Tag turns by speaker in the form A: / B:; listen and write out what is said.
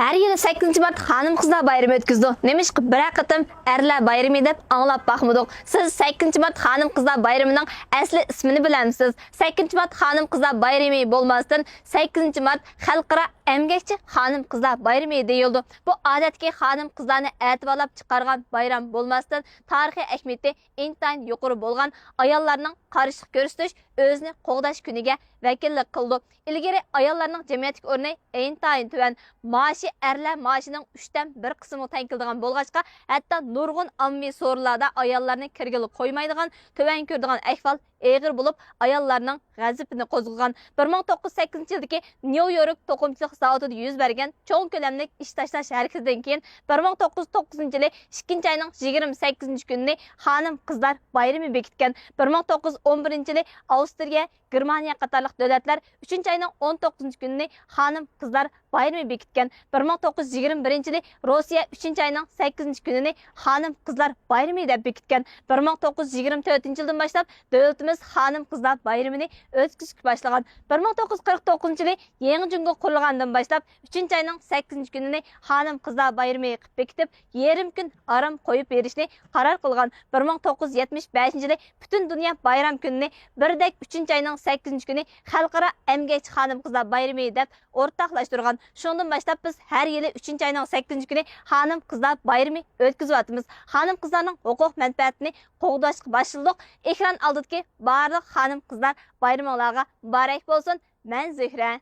A: Her yili 8 mart Hanım Kızlar Bayramı ötküzdü. Nemiş ki bir akıtım Erler Bayramı dep anlap bakmadık. Siz 8 Mart Hanım Kızlar Bayramı'nın asli ismini bilemsiz. 8 Mart Hanım Kızlar Bayramı bolmasdan 8 Mart Xalqara Emgekçi Hanım Kızlar Bayramı deyildi. Bu adetki hanım kızlarını etibarlap çıkargan bayram bolmasdan tarihi ehmiyeti intayin yuqori bolgan ayollarning qarışıq görüstüş özünü qoğdaş günüge vekillik kıldı. İlgari ayollarning cemiyetlik örneği intayin tüven maaşı erler maaşının 3'ten 1 kısmı tenkildiğen bolgaçka hatta nurgun ammi sorularda ayollarını kirgili koymaydigan tüven kördüğen ehval eğir bulup ayollarının gazipini qozulgan 1908 yıldaki New York toqumchilik zavodida yüz bergen çoğun kölemlik iş tashlash hareketidan keyin 1909 yılı 2 ayning 28 günini hanım kızlar bayrami bekitgan. 1911 yılı Avstriya, Germaniya qatarlıq devletler 3 ayning 19 günini hanım kızlar bayrami bekitgan. 1921 yılı Rossiya 3 ayning 8 günini hanım kızlar bayrami deb bekitgan. 1924 yıldan başlap devletimiz hanım kızlar bayramını ötküzüp başlagan. 1949 yılı Yeni Cungo kurulgandan başlap 3 ayning 8 günini hanım kızlar bayramı bekitip yerim gün aram koyup berishni karar kılgan. 1975 yılı bütün dünya bayram gününü birdek 3 ayning 8 günü Xalqara Emgekçi Hanım Kızlar Bayramı dep ortaklaştırgan. Şundan başlap biz her yılı 3 ayning 8 günü hanım kızlar bayramı ötküzüp atımız. Hanım kızlarının hukuk menfaatini qoğdaşlık başladık. Ekran aldık ki barlıq hanım kızlar bayramı olaga mübarek bolsun. Ben Zühre.